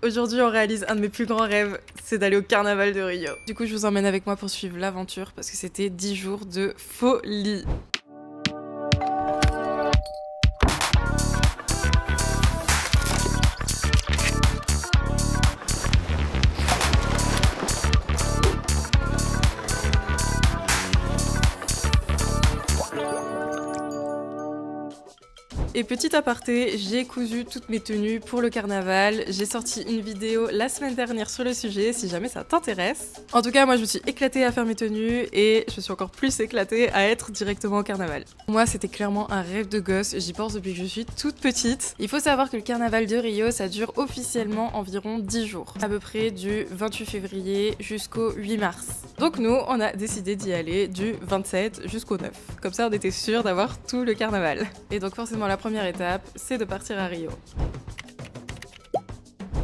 Aujourd'hui, on réalise un de mes plus grands rêves, c'est d'aller au carnaval de Rio. Du coup, je vous emmène avec moi pour suivre l'aventure parce que c'était 10 jours de folie. Et petit aparté, j'ai cousu toutes mes tenues pour le carnaval. J'ai sorti une vidéo la semaine dernière sur le sujet, si jamais ça t'intéresse. En tout cas, moi je me suis éclatée à faire mes tenues et je suis encore plus éclatée à être directement au carnaval. Moi, c'était clairement un rêve de gosse, j'y pense depuis que je suis toute petite. Il faut savoir que le carnaval de Rio, ça dure officiellement environ 10 jours. À peu près du 28 février jusqu'au 8 mars. Donc nous, on a décidé d'y aller du 27 jusqu'au 9. Comme ça, on était sûr d'avoir tout le carnaval. Et donc forcément, la première étape, c'est de partir à Rio.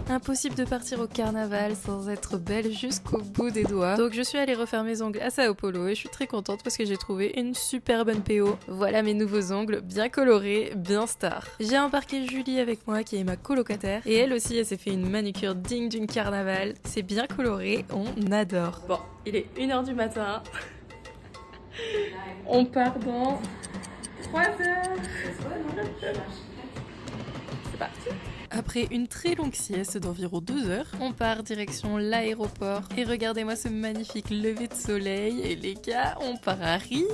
Impossible de partir au carnaval sans être belle jusqu'au bout des doigts. Donc je suis allée refaire mes ongles à Sao Paulo et je suis très contente parce que j'ai trouvé une super bonne PO. Voilà mes nouveaux ongles, bien colorés, bien star. J'ai embarqué Julie avec moi qui est ma colocataire et elle aussi elle s'est fait une manucure digne d'une carnaval. C'est bien coloré, on adore. Bon, il est 1h du matin. On part dans 3 heures. C'est parti. Après une très longue sieste d'environ 2 heures, on part direction l'aéroport. Et regardez-moi ce magnifique lever de soleil. Et les gars, on part à Rio.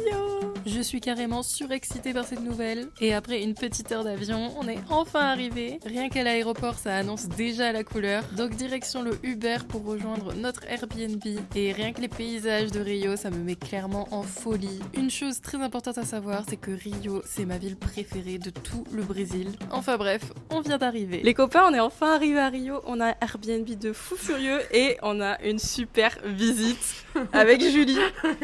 Je suis carrément surexcitée par cette nouvelle. Et après une petite heure d'avion, on est enfin arrivé. Rien qu'à l'aéroport, ça annonce déjà la couleur. Donc direction le Uber pour rejoindre notre Airbnb. Et rien que les paysages de Rio, ça me met clairement en folie. Une chose très importante à savoir, c'est que Rio, c'est ma ville préférée de tout le Brésil. Enfin bref, on vient d'arriver. Les copains, on est enfin arrivés à Rio. On a un Airbnb de fou furieux et on a une super visite avec Julie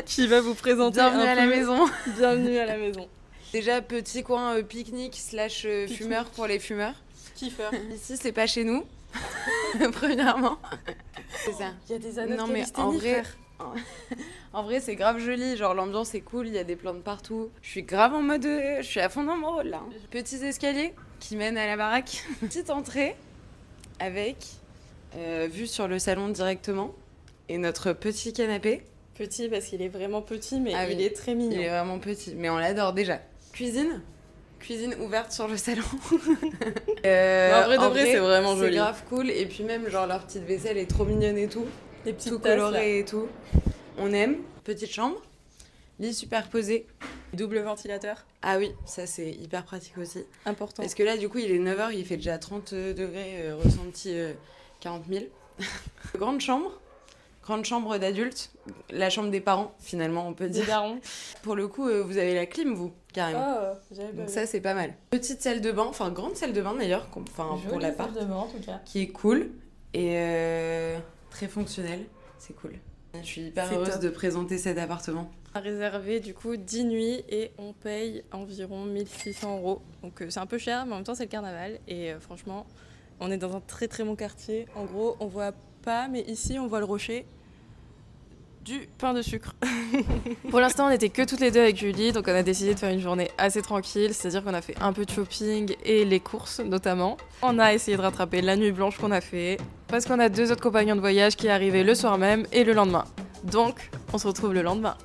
qui va vous présenter Bienvenue à la maison. Bienvenue à la maison. Déjà, petit coin pique-nique slash fumeur pour les fumeurs. Kiffeur. Ici, c'est pas chez nous, premièrement. C'est ça. Il y a des anneaux Non, de mais calisthénie, frère. En vrai, c'est grave joli. Genre, l'ambiance est cool, il y a des plantes partout. Je suis grave en mode. Je suis à fond dans mon rôle là. Petits escaliers qui mènent à la baraque. Petite entrée avec vue sur le salon directement et notre petit canapé. Petit parce qu'il est vraiment petit, mais il oui. est très mignon. Il est vraiment petit, mais on l'adore déjà. Cuisine ouverte sur le salon. En vrai de vrai, c'est vraiment joli. C'est grave cool. Et puis même, genre, leur petite vaisselle est trop mignonne et tout. Les petites tout tasses, coloré là. et tout. On aime. Petite chambre. Lit superposé. Double ventilateur. Ah oui, ça c'est hyper pratique aussi. Important. Parce que là, du coup, il est 9h, il fait déjà 30 degrés, ressenti 40 000. Grande chambre d'adulte, la chambre des parents, finalement, on peut dire. Des darons. Pour le coup, vous avez la clim, vous, carrément. Oh, j'avais pas Donc vu. ça, c'est pas mal. Petite salle de bain, enfin, grande salle de bain d'ailleurs, pour l'appart, Jolie salle de bain, en tout cas. qui est cool et très fonctionnelle. C'est cool. Je suis hyper C'est heureuse top. de présenter cet appartement. On a réservé du coup 10 nuits et on paye environ 1600 €. Donc c'est un peu cher, mais en même temps c'est le carnaval. Et franchement, on est dans un très très bon quartier. En gros, on voit pas, mais ici on voit le rocher du pain de sucre. Pour l'instant, on n'était que toutes les deux avec Julie, donc on a décidé de faire une journée assez tranquille, c'est-à-dire qu'on a fait un peu de shopping et les courses notamment. On a essayé de rattraper la nuit blanche qu'on a fait, parce qu'on a 2 autres compagnons de voyage qui arrivaient le soir même et le lendemain. Donc, on se retrouve le lendemain.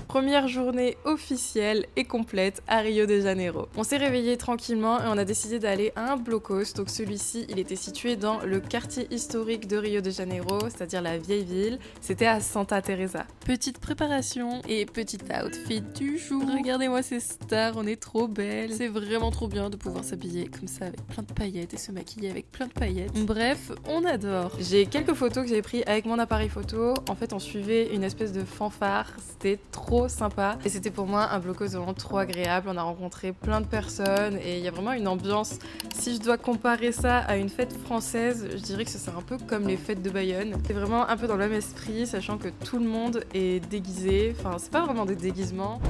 Première journée officielle et complète à Rio de Janeiro. On s'est réveillé tranquillement et on a décidé d'aller à un blocos. Donc celui-ci, il était situé dans le quartier historique de Rio de Janeiro, c'est-à-dire la vieille ville. C'était à Santa Teresa. Petite préparation et petit outfit du jour. Regardez-moi ces stars, on est trop belles. C'est vraiment trop bien de pouvoir s'habiller comme ça avec plein de paillettes et se maquiller avec plein de paillettes. Bref, on adore. J'ai quelques photos que j'ai prises avec mon appareil photo. En fait, on suivait une espèce de fanfare. C'était trop sympa et c'était pour moi un blocos vraiment trop agréable. On a rencontré plein de personnes et il y a vraiment une ambiance. Si je dois comparer ça à une fête française, je dirais que c'est un peu comme les fêtes de Bayonne. C'est vraiment un peu dans le même esprit, sachant que tout le monde est déguisé. Enfin, c'est pas vraiment des déguisements.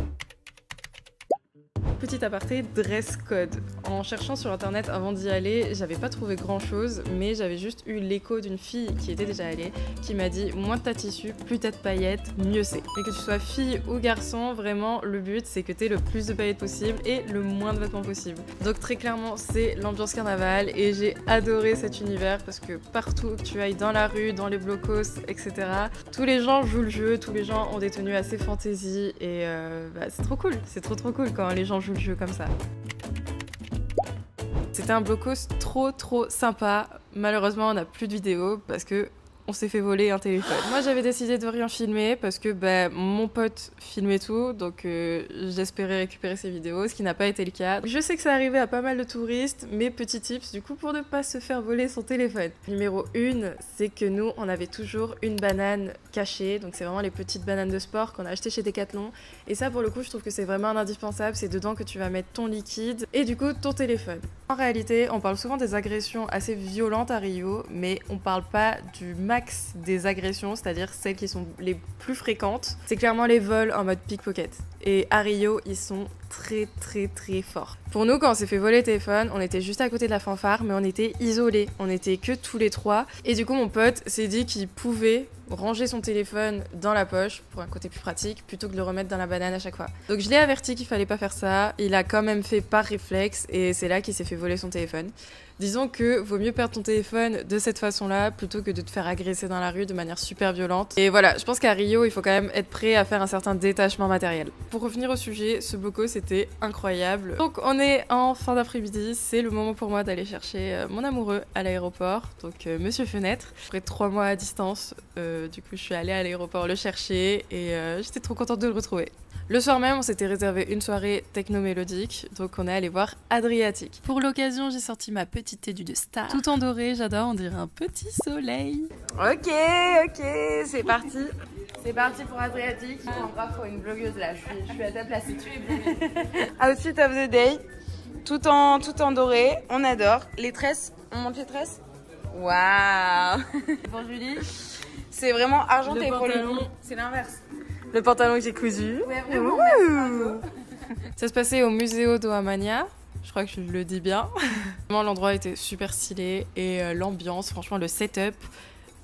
Petit aparté, dress code. En cherchant sur internet avant d'y aller, j'avais pas trouvé grand chose, mais j'avais juste eu l'écho d'une fille qui était déjà allée, qui m'a dit moins t'as de tissu, plus t'as de paillettes, mieux c'est. Mais que tu sois fille ou garçon, vraiment le but c'est que t'aies le plus de paillettes possible et le moins de vêtements possible. Donc très clairement c'est l'ambiance carnaval et j'ai adoré cet univers parce que partout que tu ailles dans la rue, dans les blocos, etc. tous les gens jouent le jeu, tous les gens ont des tenues assez fantaisie et c'est trop cool, c'est trop cool quand les gens jouent le jeu comme ça. C'était un blocos trop sympa. Malheureusement, on n'a plus de vidéos parce que on s'est fait voler un téléphone. Moi, j'avais décidé de rien filmer parce que mon pote filmait tout, donc j'espérais récupérer ses vidéos, ce qui n'a pas été le cas. Je sais que ça arrivait à pas mal de touristes, mais petit tips du coup pour ne pas se faire voler son téléphone. Numéro 1, c'est que nous, on avait toujours une banane cachée, donc c'est vraiment les petites bananes de sport qu'on a achetées chez Decathlon. Et ça, pour le coup, je trouve que c'est vraiment un indispensable, c'est dedans que tu vas mettre ton liquide et du coup ton téléphone. En réalité, on parle souvent des agressions assez violentes à Rio, mais on parle pas du max des agressions, c'est-à-dire celles qui sont les plus fréquentes. C'est clairement les vols en mode pickpocket. Et à Rio, ils sont très forts. Pour nous, quand on s'est fait voler le téléphone, on était juste à côté de la fanfare, mais on était isolés. On était que tous les trois. Et du coup, mon pote s'est dit qu'il pouvait ranger son téléphone dans la poche pour un côté plus pratique plutôt que de le remettre dans la banane à chaque fois. Donc je l'ai averti qu'il fallait pas faire ça. Il a quand même fait par réflexe et c'est là qu'il s'est fait voler son téléphone. Disons que vaut mieux perdre ton téléphone de cette façon-là plutôt que de te faire agresser dans la rue de manière super violente. Et voilà, je pense qu'à Rio, il faut quand même être prêt à faire un certain détachement matériel. Pour revenir au sujet, ce blocos c'était incroyable. Donc on est en fin d'après-midi, c'est le moment pour moi d'aller chercher mon amoureux à l'aéroport, donc Monsieur Fenêtre. Après 3 mois à distance, du coup je suis allée à l'aéroport le chercher et j'étais trop contente de le retrouver. Le soir même, on s'était réservé une soirée techno-mélodique, donc on est allé voir Adriatique. Pour l'occasion, j'ai sorti ma petite tenue de star. Tout en doré, j'adore, on dirait un petit soleil. Ok, c'est parti. C'est parti pour Adriatique. En bref, pour une blogueuse là, je suis à ta place. Tu es blogueuse. Outfit of the day, tout en doré, on adore. Les tresses, on monte les tresses. Waouh. Pour Julie, c'est vraiment argenté pour le coup. C'est l'inverse. Le pantalon que j'ai cousu. Ouais, vraiment, ça se passait au Museo do Amania. Je crois que je le dis bien. Vraiment, l'endroit était super stylé et l'ambiance, franchement, le setup,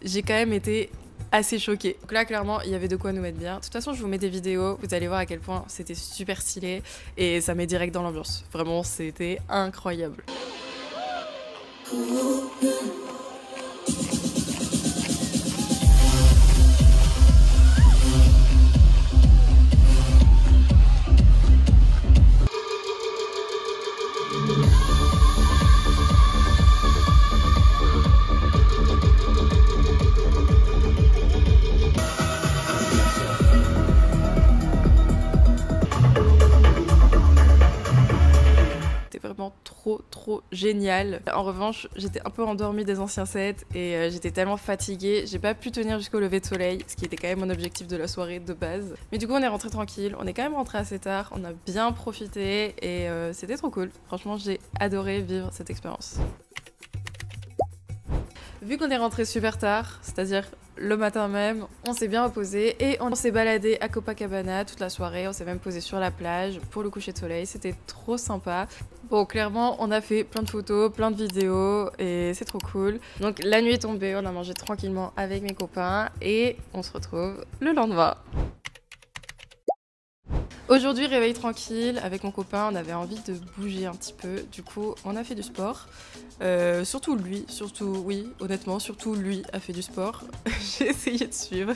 j'ai quand même été assez choquée. Donc là, clairement, il y avait de quoi nous mettre bien. De toute façon, je vous mets des vidéos, vous allez voir à quel point c'était super stylé et ça met direct dans l'ambiance. Vraiment, c'était incroyable. Trop génial. En revanche, j'étais un peu endormie des anciens sets et j'étais tellement fatiguée, j'ai pas pu tenir jusqu'au lever de soleil, ce qui était quand même mon objectif de la soirée de base. Mais du coup, on est rentré tranquille, on est quand même rentré assez tard, on a bien profité et c'était trop cool. Franchement, j'ai adoré vivre cette expérience. Vu qu'on est rentré super tard, c'est-à-dire le matin même, on s'est bien reposé et on s'est baladé à Copacabana toute la soirée, on s'est même posé sur la plage pour le coucher de soleil, c'était trop sympa. Bon, clairement, on a fait plein de photos, plein de vidéos et c'est trop cool. Donc la nuit est tombée, on a mangé tranquillement avec mes copains et on se retrouve le lendemain. Aujourd'hui, réveil tranquille, avec mon copain, on avait envie de bouger un petit peu, du coup on a fait du sport. Surtout lui, honnêtement, surtout lui a fait du sport. J'ai essayé de suivre.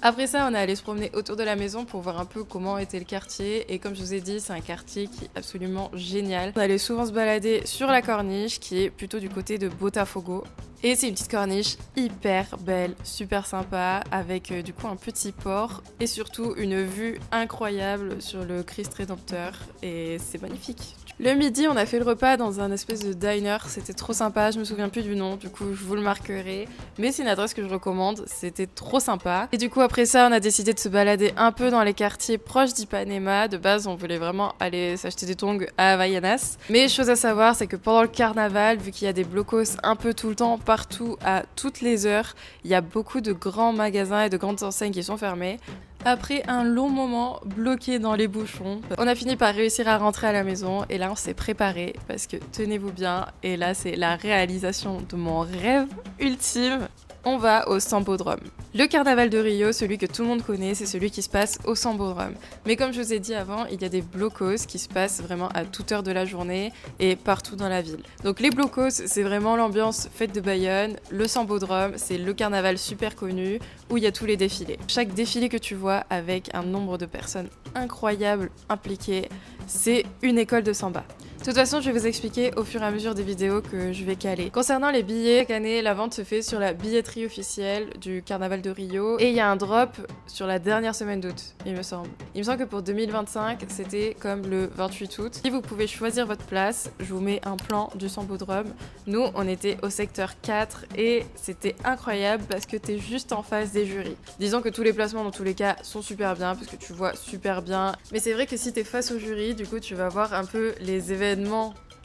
Après ça, on est allé se promener autour de la maison pour voir un peu comment était le quartier. Et comme je vous ai dit, c'est un quartier qui est absolument génial. On allait souvent se balader sur la corniche, qui est plutôt du côté de Botafogo. Et c'est une petite corniche hyper belle, super sympa, avec du coup un petit port et surtout une vue incroyable sur le Christ Rédempteur. Et c'est magnifique. Le midi, on a fait le repas dans un espèce de diner, c'était trop sympa, je me souviens plus du nom, du coup je vous le marquerai. Mais c'est une adresse que je recommande, c'était trop sympa. Et du coup après ça, on a décidé de se balader un peu dans les quartiers proches d'Ipanema. De base, on voulait vraiment aller s'acheter des tongs à Havaianas. Mais chose à savoir, c'est que pendant le carnaval, vu qu'il y a des blocos un peu tout le temps, partout, à toutes les heures, il y a beaucoup de grands magasins et de grandes enseignes qui sont fermées. Après un long moment bloqué dans les bouchons, on a fini par réussir à rentrer à la maison et là on s'est préparé parce que tenez-vous bien, et là c'est la réalisation de mon rêve ultime. On va au Sambodrome. Le carnaval de Rio, celui que tout le monde connaît, c'est celui qui se passe au Sambodrome. Mais comme je vous ai dit avant, il y a des blocos qui se passent vraiment à toute heure de la journée et partout dans la ville. Donc les blocos, c'est vraiment l'ambiance fête de Bayonne. Le Sambodrome, c'est le carnaval super connu où il y a tous les défilés. Chaque défilé que tu vois avec un nombre de personnes incroyables impliquées, c'est une école de samba. De toute façon, je vais vous expliquer au fur et à mesure des vidéos que je vais caler. Concernant les billets, chaque année, la vente se fait sur la billetterie officielle du Carnaval de Rio. Et il y a un drop sur la dernière semaine d'août, il me semble. Il me semble que pour 2025, c'était comme le 28 août. Si vous pouvez choisir votre place, je vous mets un plan du Sambodrome. Nous, on était au secteur 4 et c'était incroyable parce que t'es juste en face des jurys. Disons que tous les placements, dans tous les cas, sont super bien parce que tu vois super bien. Mais c'est vrai que si t'es face au jury, du coup, tu vas voir un peu les événements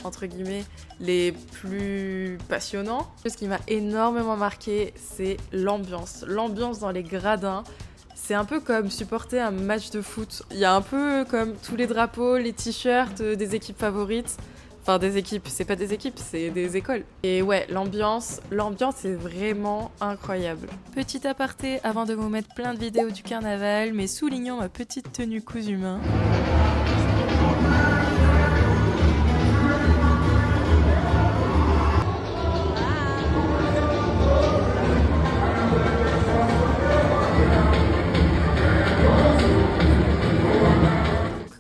entre guillemets les plus passionnants. Ce qui m'a énormément marqué, c'est l'ambiance dans les gradins. C'est un peu comme supporter un match de foot. Il y a un peu comme tous les drapeaux, les t-shirts des équipes favorites. Enfin des équipes, c'est pas des équipes, c'est des écoles. Et ouais, l'ambiance est vraiment incroyable. Petit aparté avant de vous mettre plein de vidéos du carnaval, mais soulignons ma petite tenue cousu main.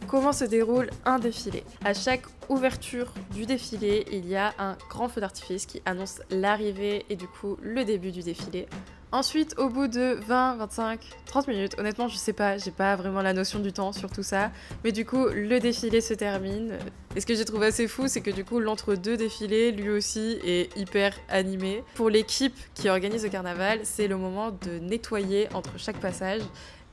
Comment se déroule un défilé? À chaque ouverture du défilé, il y a un grand feu d'artifice qui annonce l'arrivée et du coup le début du défilé. Ensuite, au bout de 20, 25, 30 minutes, honnêtement je sais pas, j'ai pas vraiment la notion du temps sur tout ça, mais du coup le défilé se termine. Et ce que j'ai trouvé assez fou, c'est que du coup l'entre-deux défilés, lui aussi, est hyper animé. Pour l'équipe qui organise le carnaval, c'est le moment de nettoyer entre chaque passage.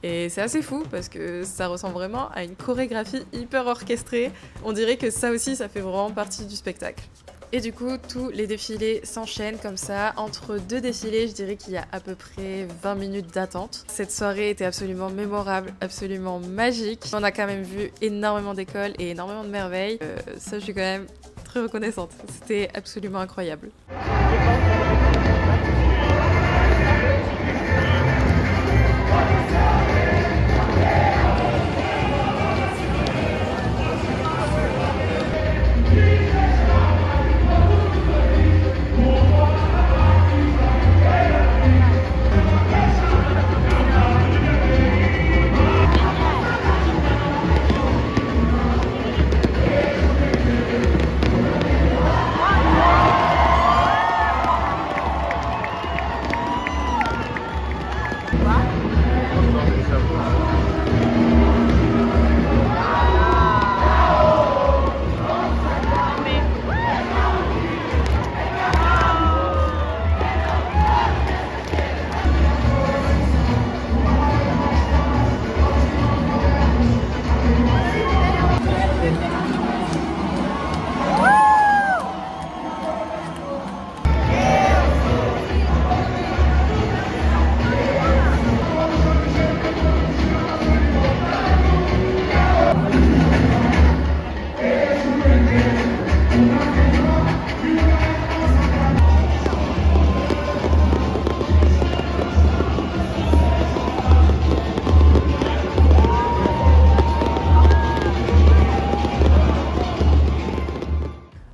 Et c'est assez fou parce que ça ressemble vraiment à une chorégraphie hyper orchestrée. On dirait que ça aussi, ça fait vraiment partie du spectacle. Et du coup, tous les défilés s'enchaînent comme ça. Entre deux défilés, je dirais qu'il y a à peu près 20 minutes d'attente. Cette soirée était absolument mémorable, absolument magique. On a quand même vu énormément d'écoles et énormément de merveilles. Ça, je suis quand même très reconnaissante. C'était absolument incroyable.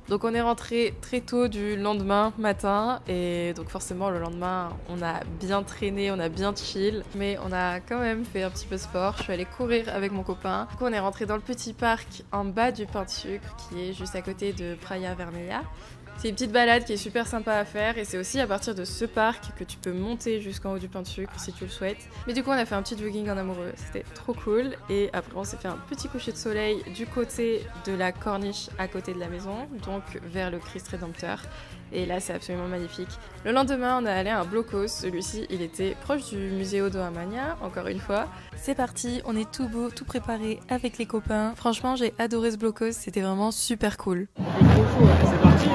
Donc on est rentré très tôt du lendemain matin et donc forcément le lendemain on a bien traîné, on a bien chill, mais on a quand même fait un petit peu de sport. Je suis allée courir avec mon copain. Du coup on est rentré dans le petit parc en bas du Pain de Sucre qui est juste à côté de Praia Vermelha. C'est une petite balade qui est super sympa à faire et c'est aussi à partir de ce parc que tu peux monter jusqu'en haut du Pain de Sucre si tu le souhaites. Mais du coup on a fait un petit jogging en amoureux, c'était trop cool et après on s'est fait un petit coucher de soleil du côté de la corniche à côté de la maison, donc vers le Christ Rédempteur. Et là c'est absolument magnifique. Le lendemain on est allé à un blocos, celui-ci il était proche du Museo do Amanhã, encore une fois. C'est parti, on est tout beau, tout préparé avec les copains. Franchement j'ai adoré ce blocos, c'était vraiment super cool. C'est parti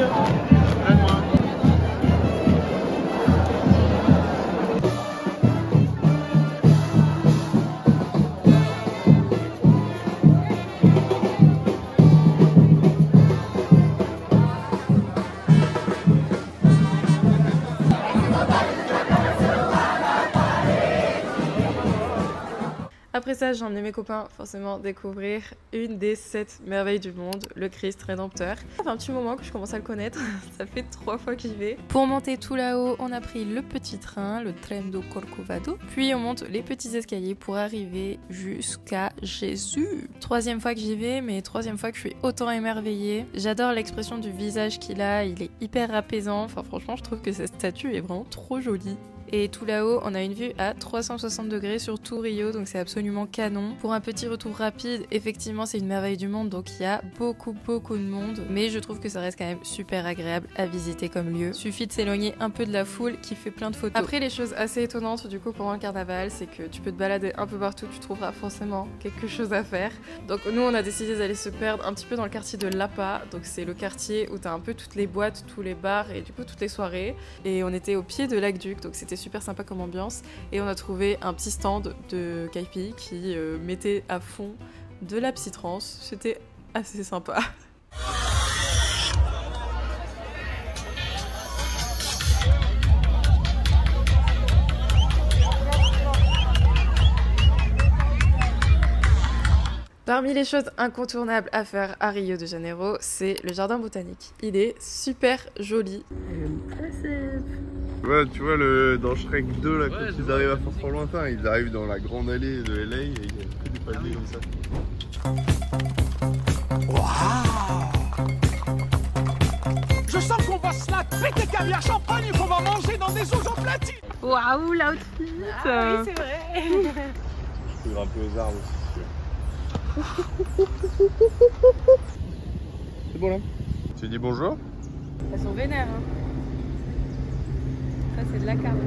Après ça, j'ai emmené mes copains forcément découvrir une des 7 merveilles du monde, le Christ Rédempteur. Ça fait un petit moment que je commence à le connaître, ça fait 3 fois que j'y vais. Pour monter tout là-haut, on a pris le petit train, le Trem do Corcovado, puis on monte les petits escaliers pour arriver jusqu'à Jésus. 3e fois que j'y vais, mais 3e fois que je suis autant émerveillée. J'adore l'expression du visage qu'il a, il est hyper apaisant, enfin franchement je trouve que cette statue est vraiment trop jolie. Et tout là-haut, on a une vue à 360 degrés sur tout Rio, donc c'est absolument canon. Pour un petit retour rapide, effectivement c'est une merveille du monde, donc il y a beaucoup de monde, mais je trouve que ça reste quand même super agréable à visiter comme lieu. Suffit de s'éloigner un peu de la foule qui fait plein de photos. Après, les choses assez étonnantes du coup pendant le carnaval, c'est que tu peux te balader un peu partout, tu trouveras forcément quelque chose à faire. Donc nous on a décidé d'aller se perdre un petit peu dans le quartier de Lapa, donc c'est le quartier où t'as un peu toutes les boîtes, tous les bars et du coup toutes les soirées. Et on était au pied de l'Aqueduc, donc c'était super sympa comme ambiance, et on a trouvé un petit stand de Kaipi qui mettait à fond de la psytrance, c'était assez sympa. Parmi les choses incontournables à faire à Rio de Janeiro, c'est le jardin botanique. Il est super joli. Ouais, tu vois, dans Shrek 2, là, quand ils arrivent à fort lointain, ils arrivent dans la grande allée de LA et il y a que des palmiers comme ça. Waouh! Je sens qu'on va se la péter caviar champagne et qu'on va manger dans des eaux en platine! Waouh, l'outfit! Ah oui, c'est vrai! Je peux grimper aux arbres aussi. C'est bon là? Tu dis bonjour? Elles sont vénères, hein. Ça, c'est de la carte.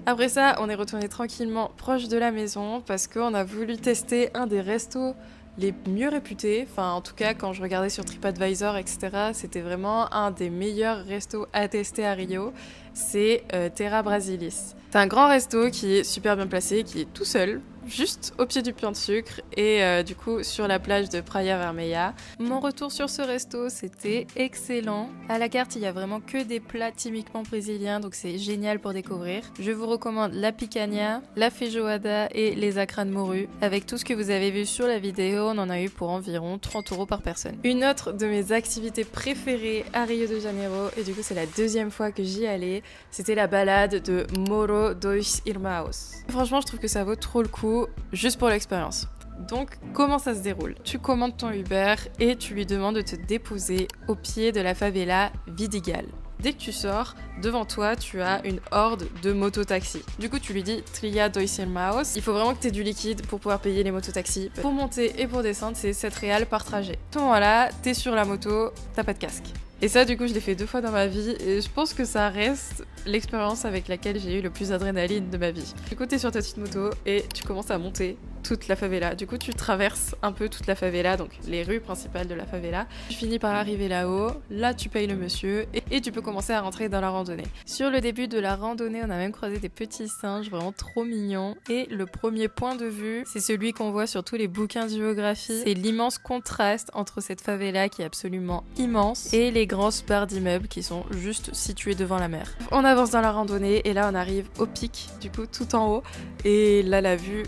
Après ça, on est retourné tranquillement proche de la maison parce qu'on a voulu tester un des restos les mieux réputés. Enfin, en tout cas, quand je regardais sur TripAdvisor, etc., c'était vraiment un des meilleurs restos à tester à Rio. C'est Terra Brasilis. C'est un grand resto qui est super bien placé, qui est tout seul, juste au pied du Pin de Sucre et du coup sur la plage de Praia Vermelha. Mon retour sur ce resto, c'était excellent. À la carte, il y a vraiment que des plats typiquement brésiliens, donc c'est génial pour découvrir. Je vous recommande la picanha, la feijoada et les acras de morue. Avec tout ce que vous avez vu sur la vidéo, on en a eu pour environ 30 € par personne. Une autre de mes activités préférées à Rio de Janeiro, et du coup c'est la 2e fois que j'y allais, c'était la balade de Morro dos Irmãos. Franchement, je trouve que ça vaut trop le coup, juste pour l'expérience. Donc, comment ça se déroule? Tu commandes ton Uber et tu lui demandes de te déposer au pied de la favela Vidigal. Dès que tu sors, devant toi, tu as une horde de mototaxis. Du coup, tu lui dis Trilha dos Irmãos. Il faut vraiment que tu aies du liquide pour pouvoir payer les mototaxis. Pour monter et pour descendre, c'est 7 reals par trajet. À ce moment-là, t'es sur la moto, t'as pas de casque. Et ça, du coup, je l'ai fait 2 fois dans ma vie et je pense que ça reste l'expérience avec laquelle j'ai eu le plus d'adrénaline de ma vie. Du coup, t'es sur ta petite moto et tu commences à monter toute la favela. Du coup, tu traverses un peu toute la favela, donc les rues principales de la favela. Tu finis par arriver là-haut, là tu payes le monsieur et tu peux commencer à rentrer dans la randonnée. Sur le début de la randonnée, on a même croisé des petits singes vraiment trop mignons. Et le premier point de vue, c'est celui qu'on voit sur tous les bouquins de géographie. C'est l'immense contraste entre cette favela qui est absolument immense et les grands barres d'immeubles qui sont juste situés devant la mer. On avance dans la randonnée et là on arrive au pic, du coup tout en haut. Et là la vue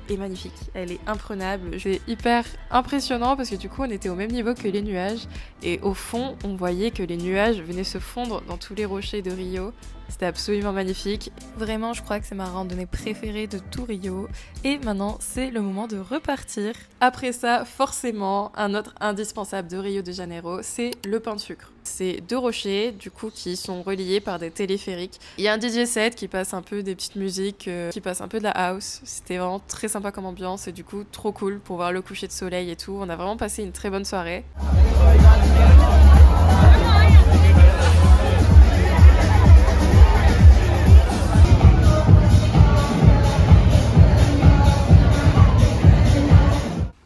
est magnifique, elle est imprenable. C'est hyper impressionnant parce que du coup on était au même niveau que les nuages et au fond on voyait que les nuages venaient se fondre dans tous les rochers de Rio. C'était absolument magnifique. Vraiment, je crois que c'est ma randonnée préférée de tout Rio. Et maintenant, c'est le moment de repartir. Après ça, forcément, un autre indispensable de Rio de Janeiro, c'est le Pin de Sucre. C'est 2 rochers, du coup, qui sont reliés par des téléphériques. Il y a un DJ set qui passe un peu des petites musiques, qui passe un peu de la house. C'était vraiment très sympa comme ambiance et du coup, trop cool pour voir le coucher de soleil et tout. On a vraiment passé une très bonne soirée.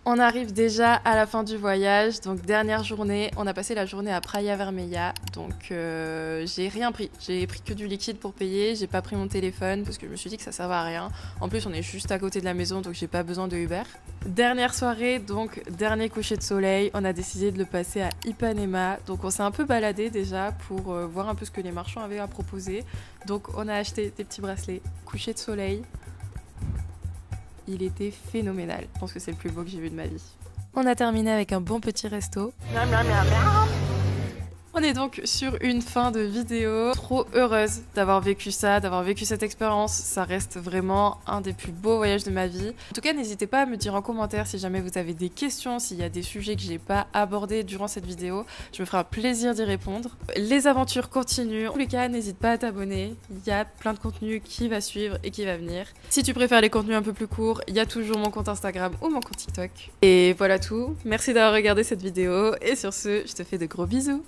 On arrive déjà à la fin du voyage, donc dernière journée, on a passé la journée à Praia Vermelha, donc j'ai rien pris. J'ai pris que du liquide pour payer, j'ai pas pris mon téléphone parce que je me suis dit que ça servait à rien. En plus on est juste à côté de la maison donc j'ai pas besoin de Uber. Dernière soirée, donc dernier coucher de soleil, on a décidé de le passer à Ipanema, donc on s'est un peu baladé déjà pour voir un peu ce que les marchands avaient à proposer. Donc on a acheté des petits bracelets, coucher de soleil. il était phénoménal. Je pense que c'est le plus beau que j'ai vu de ma vie. On a terminé avec un bon petit resto. Miam, miam, miam, miam. On est donc sur une fin de vidéo. Trop heureuse d'avoir vécu ça, d'avoir vécu cette expérience. Ça reste vraiment un des plus beaux voyages de ma vie. En tout cas, n'hésitez pas à me dire en commentaire si jamais vous avez des questions, s'il y a des sujets que j'ai pas abordés durant cette vidéo. Je me ferai un plaisir d'y répondre. Les aventures continuent. En tous les cas, n'hésite pas à t'abonner. Il y a plein de contenu qui va suivre et qui va venir. Si tu préfères les contenus un peu plus courts, il y a toujours mon compte Instagram ou mon compte TikTok. Et voilà tout. Merci d'avoir regardé cette vidéo. Et sur ce, je te fais de gros bisous.